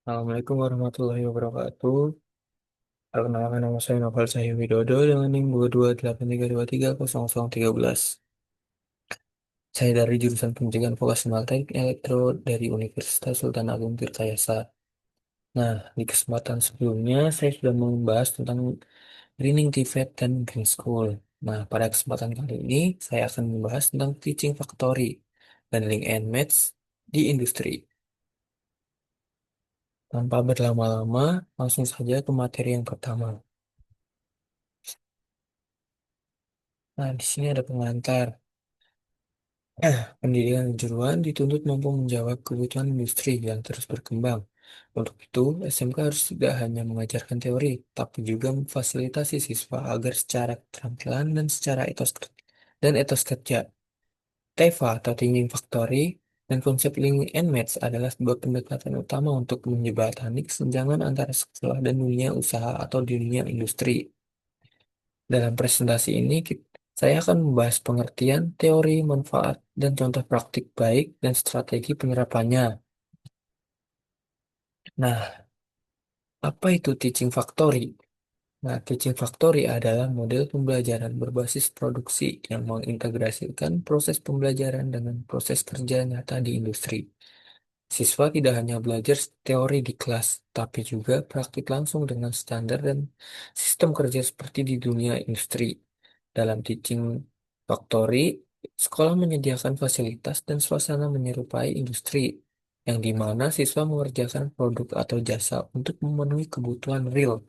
Assalamualaikum warahmatullahi wabarakatuh. Perkenalkan nama saya Novel Cahyo Widodo dengan NIM 22833200013. Saya dari jurusan Pendidikan Vokasional Teknik Elektro dari Universitas Sultan Agung Tirtayasa. Nah, di kesempatan sebelumnya saya sudah membahas tentang Greening TVET dan Green School. Nah, pada kesempatan kali ini saya akan membahas tentang Teaching Factory dan Link and Match di industri. Tanpa berlama-lama, langsung saja ke materi yang pertama. Nah, di sini ada pengantar. Pendidikan kejuruan dituntut mampu menjawab kebutuhan industri yang terus berkembang. Untuk itu, SMK harus tidak hanya mengajarkan teori, tapi juga memfasilitasi siswa agar secara keterampilan dan etos kerja. TEFA atau Thinking Factory dan konsep Learning and Match adalah sebuah pendekatan utama untuk menjembatani kesenjangan antara sekolah dan dunia usaha atau dunia industri. Dalam presentasi ini, saya akan membahas pengertian, teori, manfaat, dan contoh praktik baik dan strategi penerapannya. Nah, apa itu teaching factory? Nah, teaching factory adalah model pembelajaran berbasis produksi yang mengintegrasikan proses pembelajaran dengan proses kerja nyata di industri. Siswa tidak hanya belajar teori di kelas, tapi juga praktik langsung dengan standar dan sistem kerja seperti di dunia industri. Dalam teaching factory, sekolah menyediakan fasilitas dan suasana menyerupai industri, yang di mana siswa mengerjakan produk atau jasa untuk memenuhi kebutuhan real.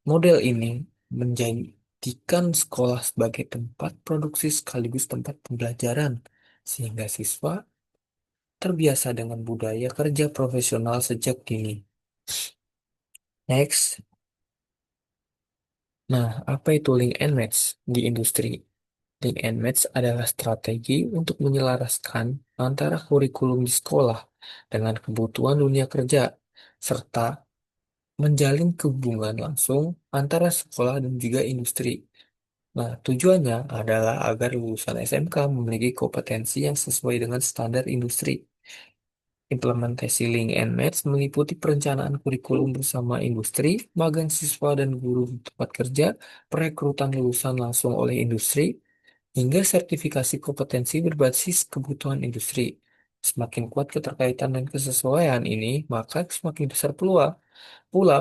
Model ini menjadikan sekolah sebagai tempat produksi sekaligus tempat pembelajaran, sehingga siswa terbiasa dengan budaya kerja profesional sejak dini. Next, nah apa itu link and match di industri? Link and match adalah strategi untuk menyelaraskan antara kurikulum di sekolah dengan kebutuhan dunia kerja, serta menjalin hubungan langsung antara sekolah dan juga industri. Nah, tujuannya adalah agar lulusan SMK memiliki kompetensi yang sesuai dengan standar industri. Implementasi Link and Match meliputi perencanaan kurikulum bersama industri, magang siswa dan guru di tempat kerja, perekrutan lulusan langsung oleh industri, hingga sertifikasi kompetensi berbasis kebutuhan industri. Semakin kuat keterkaitan dan kesesuaian ini, maka semakin besar pula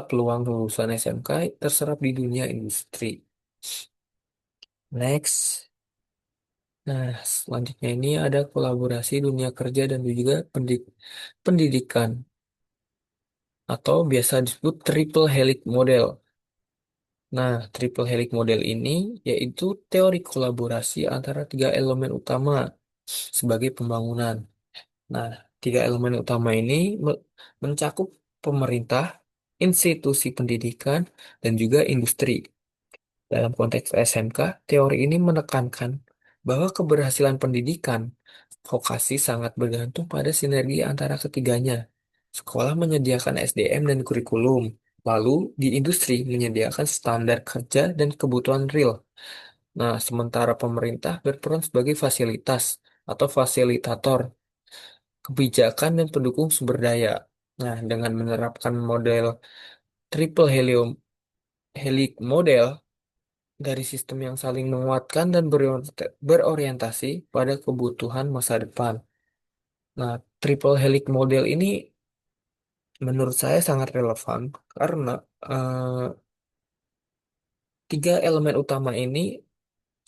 peluang lulusan SMK terserap di dunia industri. Next. Nah, selanjutnya ini ada kolaborasi dunia kerja dan juga pendidikan atau biasa disebut triple helix model. Nah, triple helix model ini yaitu teori kolaborasi antara tiga elemen utama sebagai pembangunan. Nah, tiga elemen utama ini mencakup pemerintah, institusi pendidikan, dan juga industri. Dalam konteks SMK, teori ini menekankan bahwa keberhasilan pendidikan vokasi sangat bergantung pada sinergi antara ketiganya. Sekolah menyediakan SDM dan kurikulum, lalu di industri menyediakan standar kerja dan kebutuhan real. Nah, sementara pemerintah berperan sebagai fasilitas atau fasilitator kebijakan dan pendukung sumber daya. Nah, dengan menerapkan model triple helix model, dari sistem yang saling menguatkan dan berorientasi pada kebutuhan masa depan. Nah, triple helix model ini menurut saya sangat relevan karena eh, tiga elemen utama ini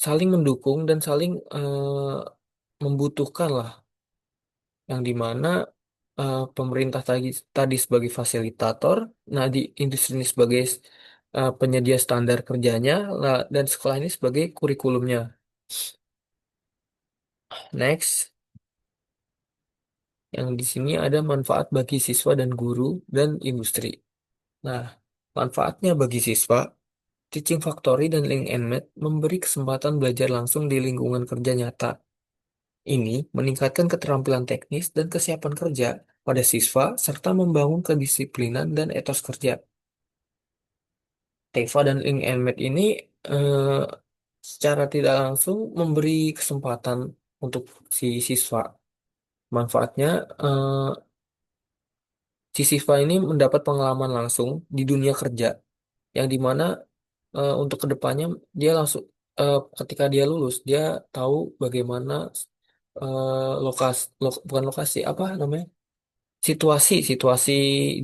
saling mendukung dan saling membutuhkan lah, yang dimana pemerintah tadi sebagai fasilitator, nah di industri ini sebagai penyedia standar kerjanya, dan sekolah ini sebagai kurikulumnya. Next. Yang di sini ada manfaat bagi siswa dan guru dan industri. Nah, manfaatnya bagi siswa, Teaching Factory dan Link and Math memberi kesempatan belajar langsung di lingkungan kerja nyata. Ini meningkatkan keterampilan teknis dan kesiapan kerja pada siswa serta membangun kedisiplinan dan etos kerja. TEFA dan Link and Math ini eh, secara tidak langsung memberi kesempatan untuk si siswa. Manfaatnya, Si siswa ini mendapat pengalaman langsung di dunia kerja, yang dimana untuk kedepannya dia langsung ketika dia lulus dia tahu bagaimana lokasi bukan lokasi apa namanya situasi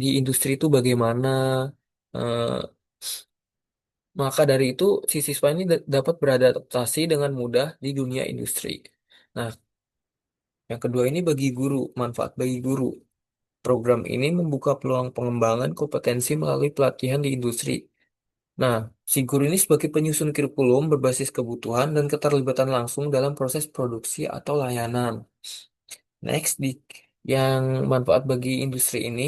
di industri itu bagaimana. eh, maka dari itu si siswa ini dapat beradaptasi dengan mudah di dunia industri. Nah, yang kedua ini bagi guru, manfaat bagi guru. Program ini membuka peluang pengembangan kompetensi melalui pelatihan di industri. Nah, si guru ini sebagai penyusun kurikulum berbasis kebutuhan dan keterlibatan langsung dalam proses produksi atau layanan. Next, yang manfaat bagi industri ini,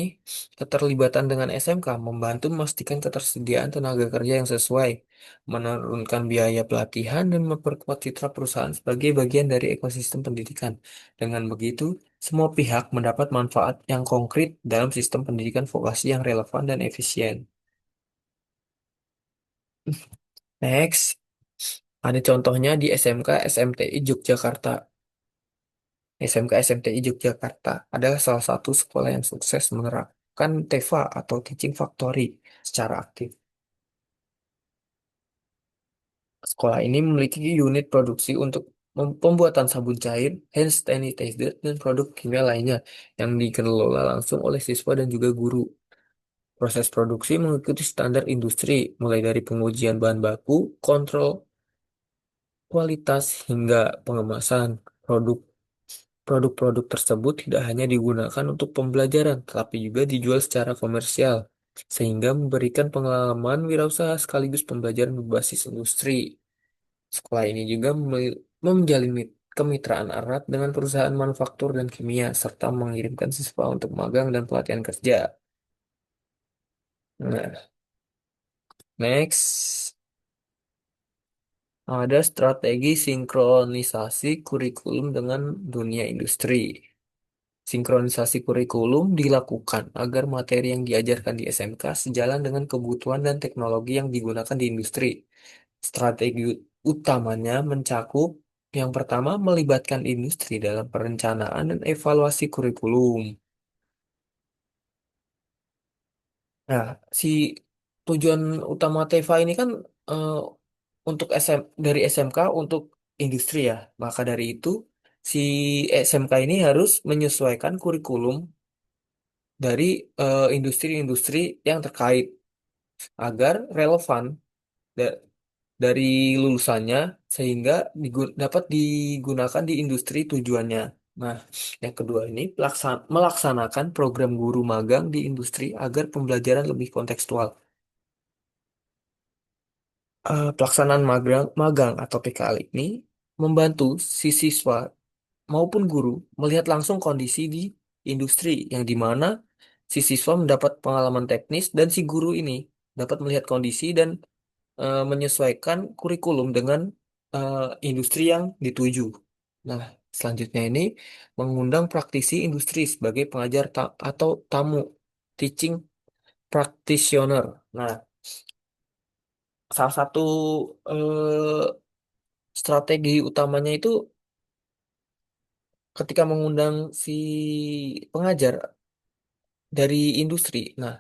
keterlibatan dengan SMK membantu memastikan ketersediaan tenaga kerja yang sesuai, menurunkan biaya pelatihan, dan memperkuat citra perusahaan sebagai bagian dari ekosistem pendidikan. Dengan begitu, semua pihak mendapat manfaat yang konkret dalam sistem pendidikan vokasi yang relevan dan efisien. Next, ada contohnya di SMK SMTI Yogyakarta. SMK SMTI Yogyakarta adalah salah satu sekolah yang sukses menerapkan TEFA atau Teaching Factory secara aktif. Sekolah ini memiliki unit produksi untuk pembuatan sabun cair, hand sanitizer, dan produk kimia lainnya yang dikelola langsung oleh siswa dan juga guru. Proses produksi mengikuti standar industri, mulai dari pengujian bahan baku, kontrol kualitas, hingga pengemasan produk. Produk-produk tersebut tidak hanya digunakan untuk pembelajaran, tetapi juga dijual secara komersial, sehingga memberikan pengalaman wirausaha sekaligus pembelajaran berbasis industri. Sekolah ini juga menjalin kemitraan erat dengan perusahaan manufaktur dan kimia, serta mengirimkan siswa untuk magang dan pelatihan kerja. Nah, next, ada strategi sinkronisasi kurikulum dengan dunia industri. Sinkronisasi kurikulum dilakukan agar materi yang diajarkan di SMK sejalan dengan kebutuhan dan teknologi yang digunakan di industri. Strategi utamanya mencakup yang pertama melibatkan industri dalam perencanaan dan evaluasi kurikulum. Nah, si tujuan utama TEVA ini kan eh, untuk dari SMK untuk industri ya. Maka dari itu si SMK ini harus menyesuaikan kurikulum dari industri-industri yang terkait agar relevan da- dari lulusannya sehingga dapat digunakan di industri tujuannya. Nah, yang kedua ini melaksanakan program guru magang di industri agar pembelajaran lebih kontekstual. Pelaksanaan magang atau PKL ini membantu si siswa maupun guru melihat langsung kondisi di industri yang di mana si siswa mendapat pengalaman teknis dan si guru ini dapat melihat kondisi dan menyesuaikan kurikulum dengan industri yang dituju. Nah, selanjutnya ini mengundang praktisi industri sebagai pengajar atau tamu teaching practitioner. Nah, salah satu eh, strategi utamanya itu ketika mengundang si pengajar dari industri. Nah,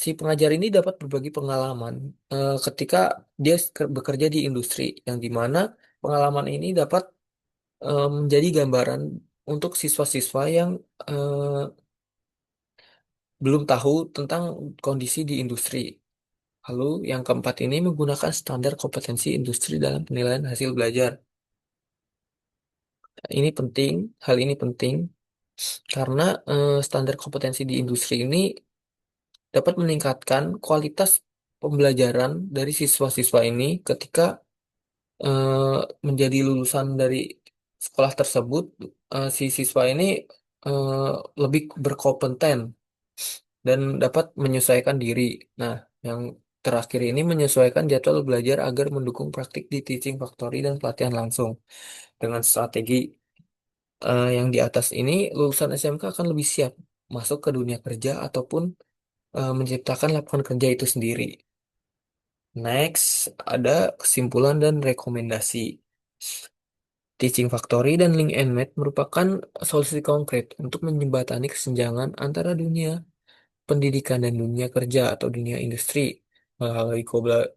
si pengajar ini dapat berbagi pengalaman ketika dia bekerja di industri, yang dimana pengalaman ini dapat menjadi gambaran untuk siswa-siswa yang eh, belum tahu tentang kondisi di industri. Lalu yang keempat ini menggunakan standar kompetensi industri dalam penilaian hasil belajar. Hal ini penting karena standar kompetensi di industri ini dapat meningkatkan kualitas pembelajaran dari siswa-siswa ini ketika menjadi lulusan dari sekolah tersebut. Si siswa ini eh, lebih berkompeten dan dapat menyesuaikan diri. Nah, yang terakhir ini menyesuaikan jadwal belajar agar mendukung praktik di teaching factory dan pelatihan langsung. Dengan strategi yang di atas ini, lulusan SMK akan lebih siap masuk ke dunia kerja ataupun menciptakan lapangan kerja itu sendiri. Next, ada kesimpulan dan rekomendasi. Teaching Factory dan Link and Math merupakan solusi konkret untuk menjembatani kesenjangan antara dunia pendidikan dan dunia kerja atau dunia industri. Melalui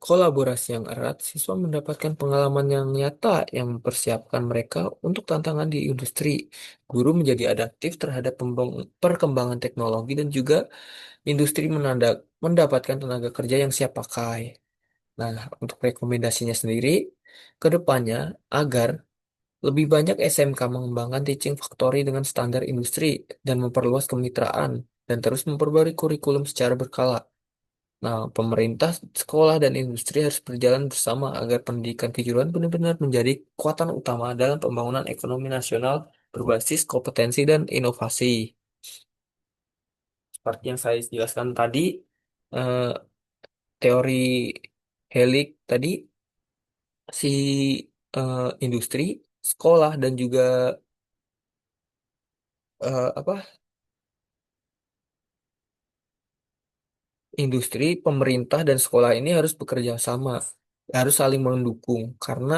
kolaborasi yang erat, siswa mendapatkan pengalaman yang nyata yang mempersiapkan mereka untuk tantangan di industri. Guru menjadi adaptif terhadap perkembangan teknologi dan juga industri mendapatkan tenaga kerja yang siap pakai. Nah, untuk rekomendasinya sendiri, ke depannya agar lebih banyak SMK mengembangkan teaching factory dengan standar industri dan memperluas kemitraan dan terus memperbarui kurikulum secara berkala. Nah, pemerintah, sekolah, dan industri harus berjalan bersama agar pendidikan kejuruan benar-benar menjadi kekuatan utama dalam pembangunan ekonomi nasional berbasis kompetensi dan inovasi. Seperti yang saya jelaskan tadi, eh, teori Helik tadi, si industri, sekolah, dan juga apa industri, pemerintah, dan sekolah ini harus bekerja sama, harus saling mendukung. Karena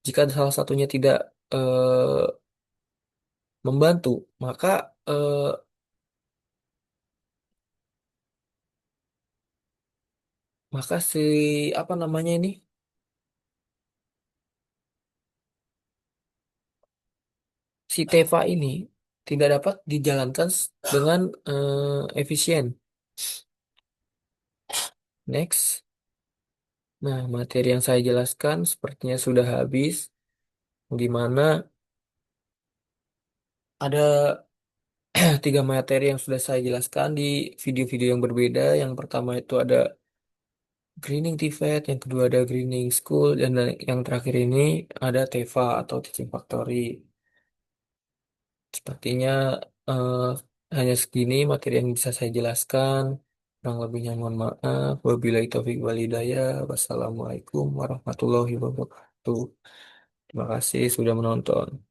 jika salah satunya tidak membantu, maka eh, si apa namanya ini, si TEVA ini tidak dapat dijalankan dengan efisien. Next. Nah, materi yang saya jelaskan sepertinya sudah habis, di mana ada tiga materi yang sudah saya jelaskan di video-video yang berbeda. Yang pertama itu ada Greening TVET, yang kedua ada Greening School, dan yang terakhir ini ada TEVA atau Teaching Factory. Sepertinya eh, hanya segini materi yang bisa saya jelaskan. Kurang lebihnya mohon maaf. Wabillahi taufiq wal hidayah. Wassalamualaikum warahmatullahi wabarakatuh. Terima kasih sudah menonton.